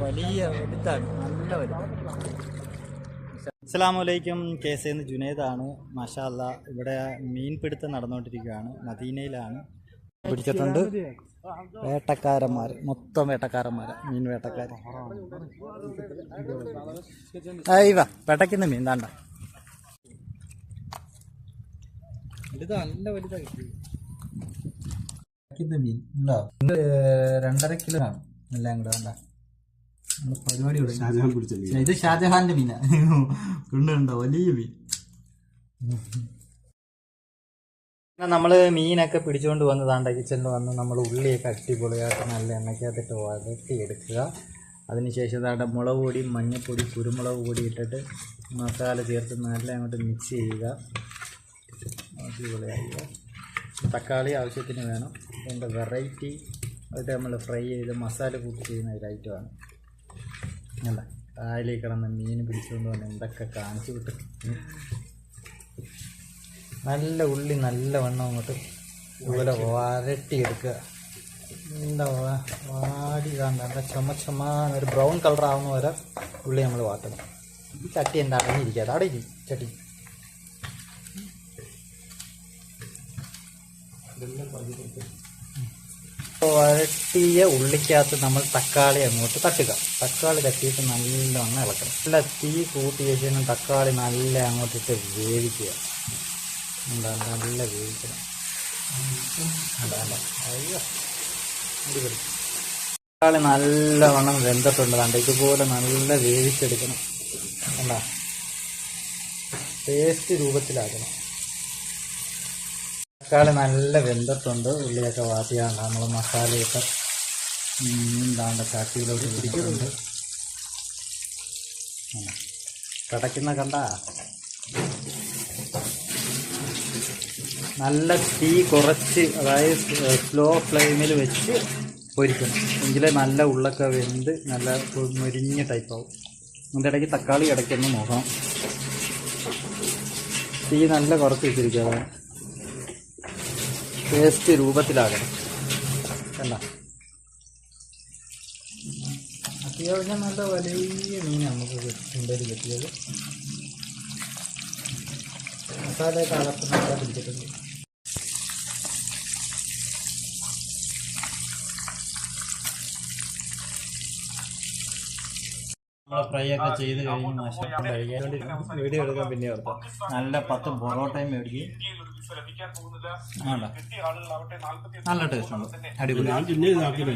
വലിയ വലുതാണ്, നല്ല വലുതാണ്. അസ്സലാമലൈക്കും. കേസേന്ന് ജുനൈദാണ്. മാഷാ അല്ലാ, ഇവിടെ മീൻപിടുത്തം നടന്നുകൊണ്ടിരിക്കുകയാണ്. മദീനയിലാണ്. പിടിച്ചിട്ടുണ്ട് വേട്ടക്കാരന്മാർ, മൊത്തം വേട്ടക്കാരന്മാർ, മീൻ വേട്ടക്കാർ. അയ്യവ വേട്ടയ്ക്കുന്ന മീൻ താണ്ട, ഇത് നല്ല വലുതായി മീൻ ഉണ്ടോ. 2.5 കിലോ ആണ് എല്ലാം കൂടെ. വേണ്ട പരിപാടി ഇത് ഷാജഹാന്റെ മീനാ. കുണ്ടുണ്ടോ വലിയ മീൻ. നമ്മള് മീനൊക്കെ പിടിച്ചുകൊണ്ട് വന്നതാണ്ട കിച്ചണിൽ വന്ന് നമ്മൾ ഉള്ളിയൊക്കെ അടിപൊളിയായിട്ട് നല്ല എണ്ണയ്ക്കകത്തിട്ട് വഴറ്റി എടുക്കുക. അതിനുശേഷം ഇതാണ്ട് മുളക് പൊടി, മഞ്ഞൾപ്പൊടി, കുരുമുളക് പൊടി ഇട്ടിട്ട് മസാല ചേർത്ത് നല്ല അങ്ങോട്ട് മിക്സ് ചെയ്യുക. അടിപൊളിയാക്കുക. തക്കാളി ആവശ്യത്തിന് വേണം. അതിൻ്റെ വെറൈറ്റി ആയിട്ട് നമ്മൾ ഫ്രൈ ചെയ്ത് മസാല കൂട്ടി ചെയ്യുന്ന ഒരു ഐറ്റമാണ്. അല്ല കായലിൽ കിടന്ന് മീൻ പിടിച്ചുകൊണ്ട് വന്ന് എന്തൊക്കെ കാണിച്ചു കിട്ടും. നല്ല ഉള്ളി നല്ല വണ്ണം അങ്ങോട്ട് ഇതുപോലെ വരട്ടിയെടുക്കുക. എന്താ വാടി കാണ്ട ചുമച്ചൊരു ബ്രൗൺ കളർ ആവുന്ന വരെ ഉള്ളി നമ്മൾ വാട്ടണം. ഈ ചട്ടി എന്താ അടങ്ങിയിരിക്കാതെ അവിടെ ഇരി ചട്ടി. വരട്ടിയ ഉള്ളിക്കകത്ത് നമ്മൾ തക്കാളി അങ്ങോട്ട് തട്ടുക. തക്കാളി തട്ടിയിട്ട് നല്ലവണ്ണം ഇളക്കണം. നല്ല തീ കൂട്ടി വെച്ചാൽ തക്കാളി നല്ല അങ്ങോട്ടിട്ട് വേവിക്കുക. എന്താ നല്ല വേവിക്കണം. അയ്യോ അടിപൊളി. തക്കാളി നല്ലവണ്ണം വെന്തിട്ടുണ്ട്. ഇതുപോലെ നല്ല വേവിച്ചെടുക്കണം. എന്താ പേസ്റ്റ് രൂപത്തിലാക്കണം. തക്കാളി നല്ല വെന്തിട്ടുണ്ട്. ഉള്ളിയൊക്കെ വാട്ടിയാണ്ട് നമ്മൾ മസാലയൊക്കെ എന്താണ്ട് ചട്ടിയിലോട്ട് പിടിക്കുന്നുണ്ട്. കിടക്കുന്ന കണ്ട നല്ല തീ കുറച്ച്, അതായത് സ്ലോ ഫ്ലെയിമിൽ വെച്ച് പൊരിക്കണം. എങ്കിലേ നല്ല ഉള്ളൊക്കെ വെന്ത് നല്ല മുരിഞ്ഞ ടൈപ്പാവും. അതിൻ്റെ ഇടയ്ക്ക് തക്കാളി ഇടയ്ക്കൊന്ന് നോക്കണം. തീ നല്ല കുറച്ച് വെച്ചിരിക്കുക. പേസ്റ്റ് രൂപത്തിലാകണം. കണ്ട അത്യാവശ്യം നല്ല വലിയ മീനാണ് നമുക്ക് ചുണ്ടയിൽ കിട്ടിയത്. മസാലയൊക്കെ അകത്ത് നല്ല പിടിച്ചിട്ടുണ്ട്. നമ്മളെ ഫ്രൈ ഒക്കെ ചെയ്ത് കഴിഞ്ഞ് നഷ്ടം കഴിക്കാണ്ടിരിക്കും. വീഡിയോ എടുക്കാൻ പിന്നെ ഓർത്താം. നല്ല 10 പൊറോട്ടയും മേടിക്കും. നല്ല ടേസ്റ്റ് ഉണ്ട്. അടിപൊളി.